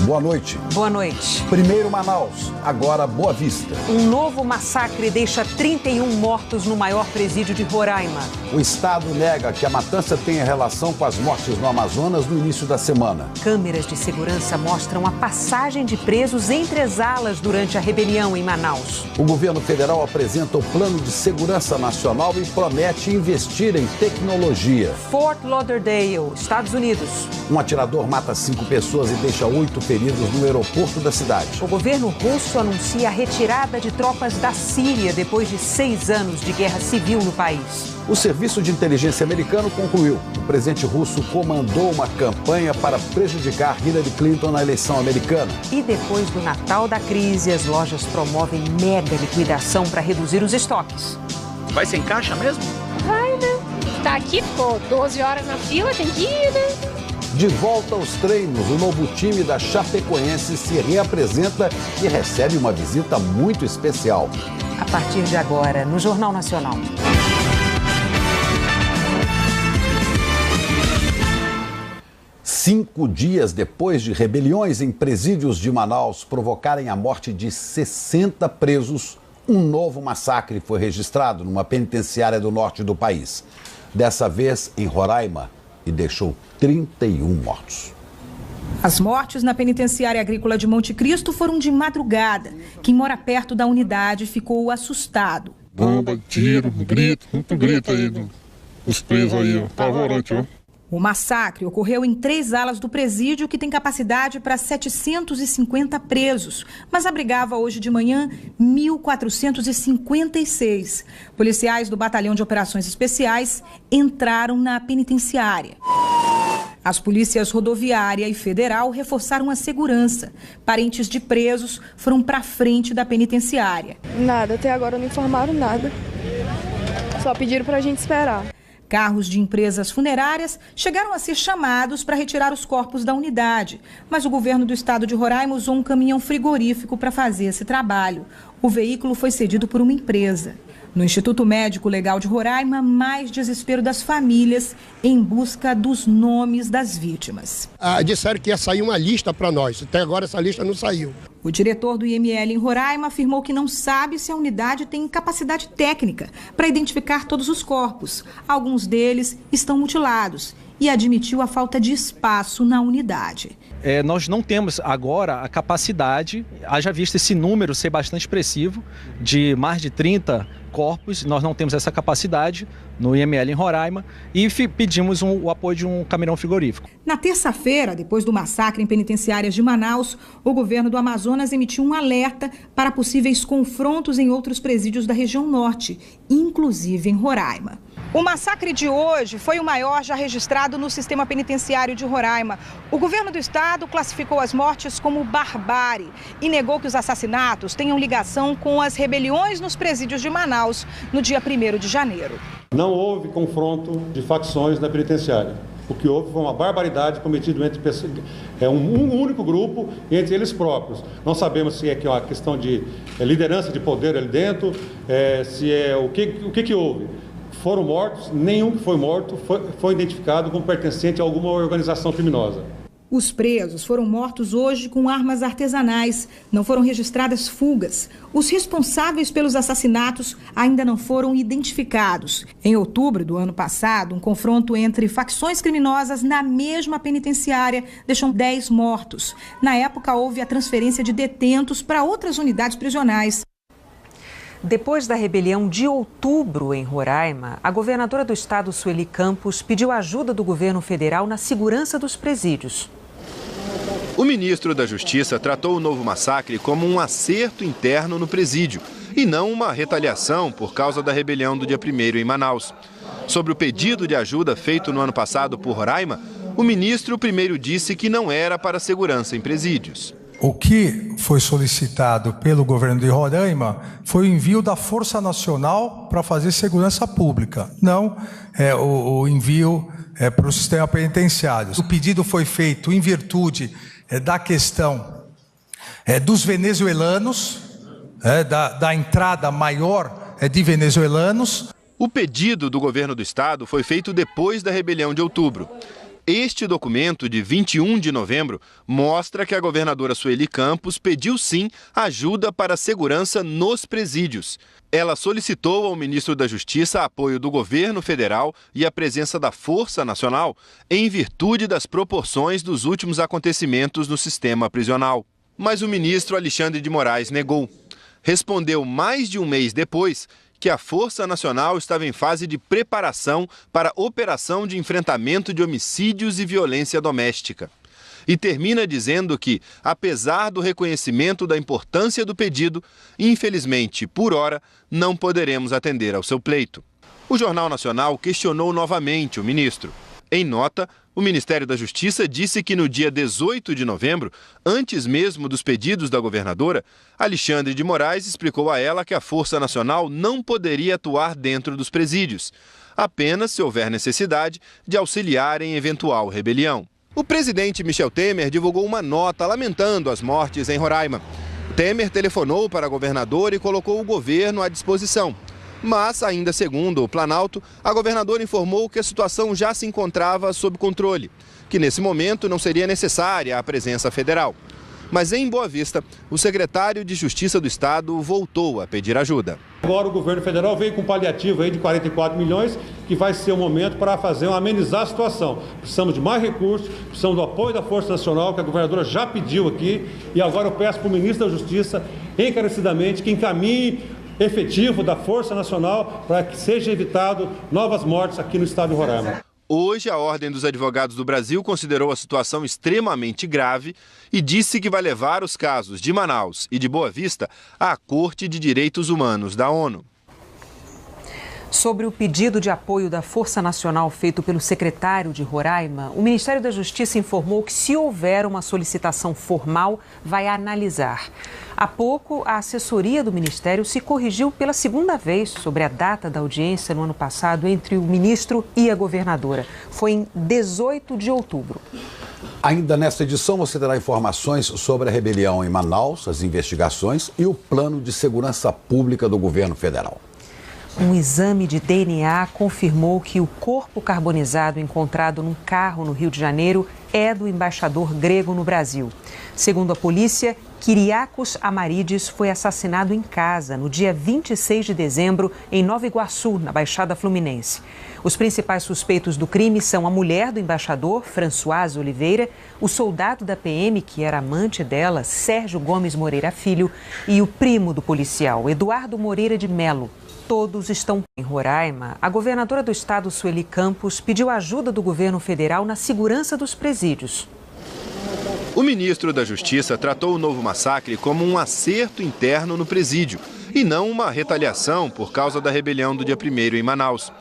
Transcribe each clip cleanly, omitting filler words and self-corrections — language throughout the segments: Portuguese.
Boa noite. Boa noite. Primeiro Manaus, agora Boa Vista. Um novo massacre deixa 31 mortos no maior presídio de Roraima. O Estado nega que a matança tenha relação com as mortes no Amazonas no início da semana. Câmeras de segurança mostram a passagem de presos entre as alas durante a rebelião em Manaus. O governo federal apresenta o Plano de Segurança Nacional e promete investir em tecnologia. Fort Lauderdale, Estados Unidos. Um atirador mata 5 pessoas e deixa 8 feridos no aeroporto da cidade. O governo russo anuncia a retirada de tropas da Síria depois de 6 anos de guerra civil no país. O Serviço de Inteligência americano concluiu. O presidente russo comandou uma campanha para prejudicar Hillary Clinton na eleição americana. E depois do Natal da crise, as lojas promovem mega liquidação para reduzir os estoques. Vai sem caixa mesmo? Vai, né? Tá aqui, ficou 12 horas na fila, tem que ir, né? De volta aos treinos, o novo time da Chapecoense se reapresenta e recebe uma visita muito especial. A partir de agora, no Jornal Nacional. Cinco dias depois de rebeliões em presídios de Manaus provocarem a morte de 60 presos, um novo massacre foi registrado numa penitenciária do norte do país. Dessa vez em Roraima, e deixou 31 mortos. As mortes na penitenciária agrícola de Monte Cristo foram de madrugada. Quem mora perto da unidade ficou assustado. Bomba, tiro, grito, muito grito aí dos presos aí, ó, apavorante, ó. O massacre ocorreu em 3 alas do presídio, que tem capacidade para 750 presos, mas abrigava hoje de manhã 1.456. Policiais do Batalhão de Operações Especiais entraram na penitenciária. As polícias rodoviária e federal reforçaram a segurança. Parentes de presos foram para frente da penitenciária. Nada, até agora não informaram nada. Só pediram para a gente esperar. Carros de empresas funerárias chegaram a ser chamados para retirar os corpos da unidade, mas o governo do estado de Roraima usou um caminhão frigorífico para fazer esse trabalho. O veículo foi cedido por uma empresa. No Instituto Médico Legal de Roraima, mais desespero das famílias em busca dos nomes das vítimas. Disseram que ia sair uma lista para nós, até agora essa lista não saiu. O diretor do IML em Roraima afirmou que não sabe se a unidade tem capacidade técnica para identificar todos os corpos. Alguns deles estão mutilados e admitiu a falta de espaço na unidade. Nós não temos agora a capacidade, haja visto esse número ser bastante expressivo, de mais de 30 corpos, nós não temos essa capacidade no IML em Roraima e pedimos o apoio de um caminhão frigorífico. Na terça-feira, depois do massacre em penitenciárias de Manaus, o governo do Amazonas emitiu um alerta para possíveis confrontos em outros presídios da região norte, inclusive em Roraima. O massacre de hoje foi o maior já registrado no sistema penitenciário de Roraima. O governo do estado classificou as mortes como barbárie e negou que os assassinatos tenham ligação com as rebeliões nos presídios de Manaus no dia 1º de janeiro. Não houve confronto de facções na penitenciária. O que houve foi uma barbaridade cometida entre um único grupo e entre eles próprios. Não sabemos se é uma questão de liderança de poder ali dentro, se é o que houve. Foram mortos, nenhum que foi morto foi identificado como pertencente a alguma organização criminosa. Os presos foram mortos hoje com armas artesanais. Não foram registradas fugas. Os responsáveis pelos assassinatos ainda não foram identificados. Em outubro do ano passado, um confronto entre facções criminosas na mesma penitenciária deixou 10 mortos. Na época, houve a transferência de detentos para outras unidades prisionais. Depois da rebelião de outubro em Roraima, a governadora do estado, Sueli Campos, pediu ajuda do governo federal na segurança dos presídios. O ministro da Justiça tratou o novo massacre como um acerto interno no presídio e não uma retaliação por causa da rebelião do dia 1º em Manaus. Sobre o pedido de ajuda feito no ano passado por Roraima, o ministro primeiro disse que não era para segurança em presídios. O que foi solicitado pelo governo de Roraima foi o envio da Força Nacional para fazer segurança pública, não o envio para o sistema penitenciário. O pedido foi feito em virtude da questão dos venezuelanos, da entrada maior de venezuelanos. O pedido do governo do estado foi feito depois da rebelião de outubro. Este documento, de 21 de novembro, mostra que a governadora Sueli Campos pediu sim ajuda para a segurança nos presídios. Ela solicitou ao ministro da Justiça apoio do governo federal e a presença da Força Nacional em virtude das proporções dos últimos acontecimentos no sistema prisional. Mas o ministro Alexandre de Moraes negou. Respondeu mais de um mês depois que a Força Nacional estava em fase de preparação para a operação de enfrentamento de homicídios e violência doméstica. E termina dizendo que, apesar do reconhecimento da importância do pedido, infelizmente, por hora, não poderemos atender ao seu pleito. O Jornal Nacional questionou novamente o ministro. Em nota, o Ministério da Justiça disse que no dia 18 de novembro, antes mesmo dos pedidos da governadora, Alexandre de Moraes explicou a ela que a Força Nacional não poderia atuar dentro dos presídios, apenas se houver necessidade de auxiliar em eventual rebelião. O presidente Michel Temer divulgou uma nota lamentando as mortes em Roraima. Temer telefonou para a governadora e colocou o governo à disposição. Mas, ainda segundo o Planalto, a governadora informou que a situação já se encontrava sob controle, que nesse momento não seria necessária a presença federal. Mas em Boa Vista, o secretário de Justiça do Estado voltou a pedir ajuda. Agora o governo federal veio com um paliativo aí de 44 milhões, que vai ser o momento para amenizar a situação. Precisamos de mais recursos, precisamos do apoio da Força Nacional, que a governadora já pediu aqui, e agora eu peço para o ministro da Justiça, encarecidamente, que encaminhe efetivo da Força Nacional para que seja evitado novas mortes aqui no estado de Roraima. Hoje, a Ordem dos Advogados do Brasil considerou a situação extremamente grave e disse que vai levar os casos de Manaus e de Boa Vista à Corte de Direitos Humanos da ONU. Sobre o pedido de apoio da Força Nacional feito pelo secretário de Roraima, o Ministério da Justiça informou que, se houver uma solicitação formal, vai analisar. Há pouco, a assessoria do Ministério se corrigiu pela segunda vez sobre a data da audiência no ano passado entre o ministro e a governadora. Foi em 18 de outubro. Ainda nesta edição, você terá informações sobre a rebelião em Manaus, as investigações e o plano de segurança pública do governo federal. Um exame de DNA confirmou que o corpo carbonizado encontrado num carro no Rio de Janeiro é do embaixador grego no Brasil. Segundo a polícia, Kyriakos Amarides foi assassinado em casa no dia 26 de dezembro em Nova Iguaçu, na Baixada Fluminense. Os principais suspeitos do crime são a mulher do embaixador, Françoise Oliveira, o soldado da PM, que era amante dela, Sérgio Gomes Moreira Filho, e o primo do policial, Eduardo Moreira de Melo. Todos estão em Roraima. A governadora do estado, Sueli Campos, pediu ajuda do governo federal na segurança dos presídios. O ministro da Justiça tratou o novo massacre como um acerto interno no presídio e não uma retaliação por causa da rebelião do dia 1º em Manaus.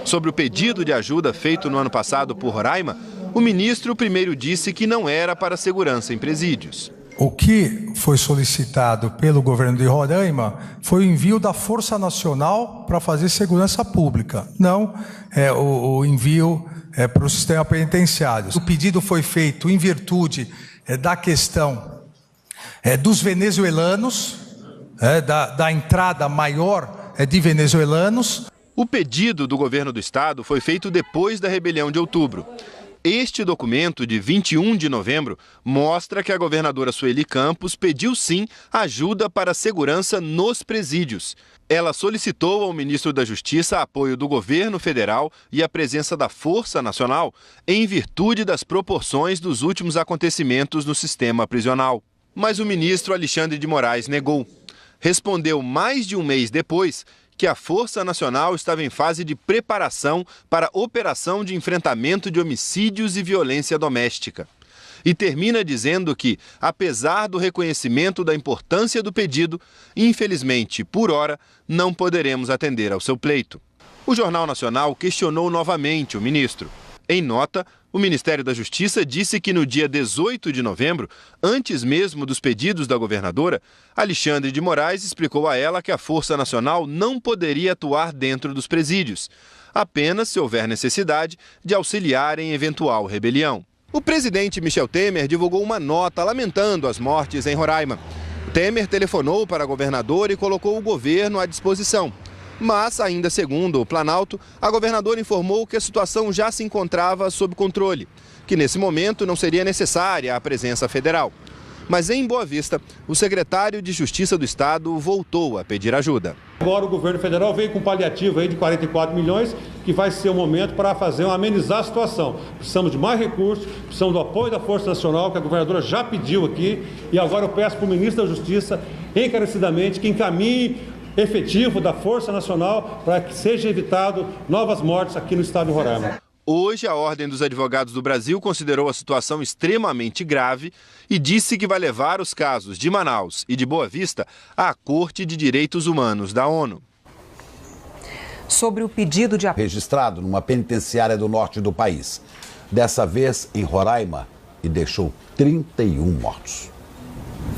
Sobre o pedido de ajuda feito no ano passado por Roraima, o ministro primeiro disse que não era para segurança em presídios. O que foi solicitado pelo governo de Roraima foi o envio da Força Nacional para fazer segurança pública, não o envio para o sistema penitenciário. O pedido foi feito em virtude da questão dos venezuelanos, da entrada maior de venezuelanos. O pedido do governo do estado foi feito depois da rebelião de outubro. Este documento, de 21 de novembro, mostra que a governadora Sueli Campos pediu sim ajuda para a segurança nos presídios. Ela solicitou ao ministro da Justiça apoio do governo federal e a presença da Força Nacional em virtude das proporções dos últimos acontecimentos no sistema prisional. Mas o ministro Alexandre de Moraes negou. Respondeu mais de um mês depois que a Força Nacional estava em fase de preparação para a operação de enfrentamento de homicídios e violência doméstica. E termina dizendo que, apesar do reconhecimento da importância do pedido, infelizmente, por hora, não poderemos atender ao seu pleito. O Jornal Nacional questionou novamente o ministro. Em nota, o Ministério da Justiça disse que no dia 18 de novembro, antes mesmo dos pedidos da governadora, Alexandre de Moraes explicou a ela que a Força Nacional não poderia atuar dentro dos presídios, apenas se houver necessidade de auxiliar em eventual rebelião. O presidente Michel Temer divulgou uma nota lamentando as mortes em Roraima. Temer telefonou para a governadora e colocou o governo à disposição. Mas, ainda segundo o Planalto, a governadora informou que a situação já se encontrava sob controle, que nesse momento não seria necessária a presença federal. Mas em Boa Vista, o secretário de Justiça do Estado voltou a pedir ajuda. Agora o governo federal veio com um paliativo aí de 44 milhões, que vai ser o momento para amenizar a situação. Precisamos de mais recursos, precisamos do apoio da Força Nacional, que a governadora já pediu aqui, e agora eu peço para o ministro da Justiça, encarecidamente, que encaminhe efetivo da Força Nacional para que seja evitado novas mortes aqui no estado de Roraima. Hoje, a Ordem dos Advogados do Brasil considerou a situação extremamente grave e disse que vai levar os casos de Manaus e de Boa Vista à Corte de Direitos Humanos da ONU. Sobre o pedido de registrado numa penitenciária do norte do país, dessa vez em Roraima, e deixou 31 mortos.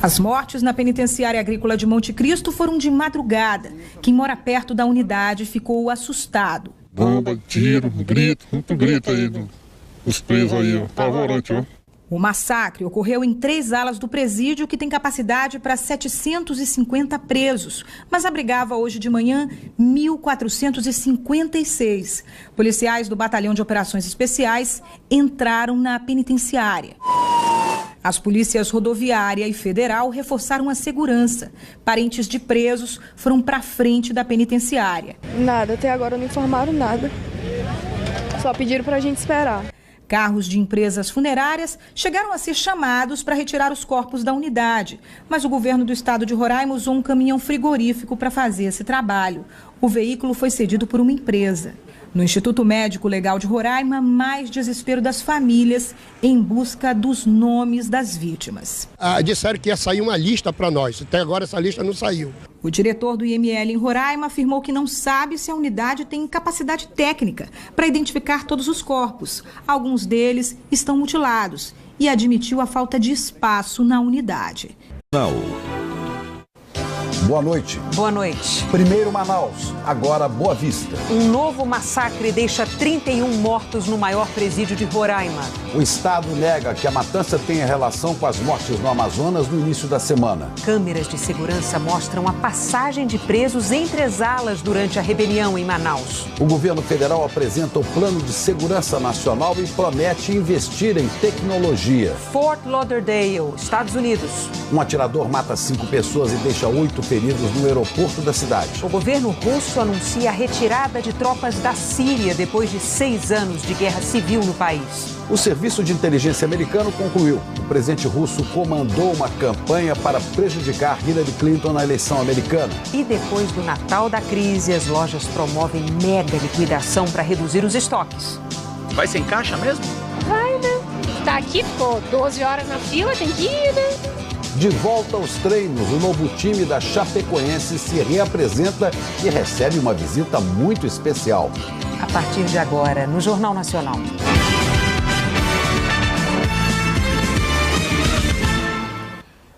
As mortes na penitenciária agrícola de Monte Cristo foram de madrugada. Quem mora perto da unidade ficou assustado. Bomba, tiro, grito, muito grito aí dos presos aí, ó, apavorante, ó. O massacre ocorreu em 3 alas do presídio, que tem capacidade para 750 presos, mas abrigava hoje de manhã 1.456. Policiais do Batalhão de Operações Especiais entraram na penitenciária. As polícias rodoviária e federal reforçaram a segurança. Parentes de presos foram para frente da penitenciária. Nada, até agora não informaram nada. Só pediram para a gente esperar. Carros de empresas funerárias chegaram a ser chamados para retirar os corpos da unidade, mas o governo do estado de Roraima usou um caminhão frigorífico para fazer esse trabalho. O veículo foi cedido por uma empresa. No Instituto Médico Legal de Roraima, mais desespero das famílias em busca dos nomes das vítimas. Disseram que ia sair uma lista para nós, até agora essa lista não saiu. O diretor do IML em Roraima afirmou que não sabe se a unidade tem capacidade técnica para identificar todos os corpos. Alguns deles estão mutilados e admitiu a falta de espaço na unidade. Boa noite. Boa noite. Primeiro Manaus, agora Boa Vista. Um novo massacre deixa 31 mortos no maior presídio de Roraima. O Estado nega que a matança tenha relação com as mortes no Amazonas no início da semana. Câmeras de segurança mostram a passagem de presos entre as alas durante a rebelião em Manaus. O governo federal apresenta o Plano de Segurança Nacional e promete investir em tecnologia. Fort Lauderdale, Estados Unidos. Um atirador mata 5 pessoas e deixa 8 feridos no aeroporto da cidade. O governo russo anuncia a retirada de tropas da Síria depois de 6 anos de guerra civil no país. O Serviço de Inteligência americano concluiu. O presidente russo comandou uma campanha para prejudicar Hillary Clinton na eleição americana. E depois do Natal da crise, as lojas promovem mega liquidação para reduzir os estoques. Vai sem caixa mesmo? Vai, né? Tá aqui, ficou 12 horas na fila, tem que ir, né? De volta aos treinos, o novo time da Chapecoense se reapresenta e recebe uma visita muito especial. A partir de agora, no Jornal Nacional.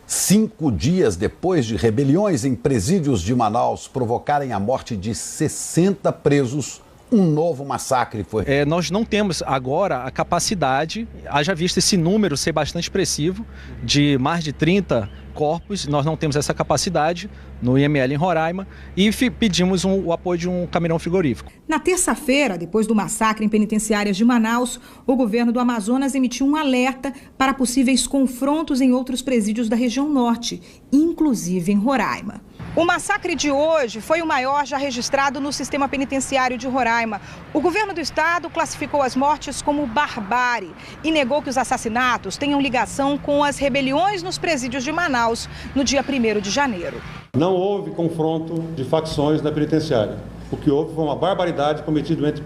Cinco dias depois de rebeliões em presídios de Manaus provocarem a morte de 60 presos, um novo massacre foi. Nós não temos agora a capacidade, haja visto esse número ser bastante expressivo, de mais de 30 corpos, nós não temos essa capacidade no IML em Roraima e pedimos o apoio de um caminhão frigorífico. Na terça-feira, depois do massacre em penitenciárias de Manaus, o governo do Amazonas emitiu um alerta para possíveis confrontos em outros presídios da região norte, inclusive em Roraima. O massacre de hoje foi o maior já registrado no sistema penitenciário de Roraima. O governo do estado classificou as mortes como barbárie e negou que os assassinatos tenham ligação com as rebeliões nos presídios de Manaus no dia 1º de janeiro. Não houve confronto de facções na penitenciária. O que houve foi uma barbaridade cometida entre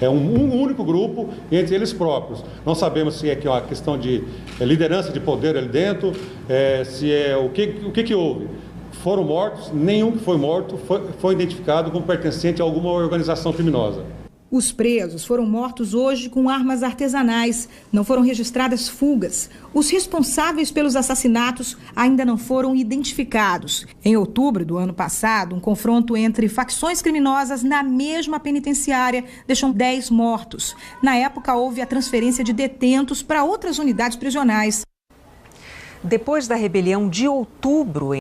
um único grupo e entre eles próprios. Não sabemos se é uma questão de liderança de poder ali dentro, se é o que houve. Foram mortos, nenhum que foi morto foi identificado como pertencente a alguma organização criminosa. Os presos foram mortos hoje com armas artesanais. Não foram registradas fugas. Os responsáveis pelos assassinatos ainda não foram identificados. Em outubro do ano passado, um confronto entre facções criminosas na mesma penitenciária deixou 10 mortos. Na época, houve a transferência de detentos para outras unidades prisionais. Depois da rebelião de outubro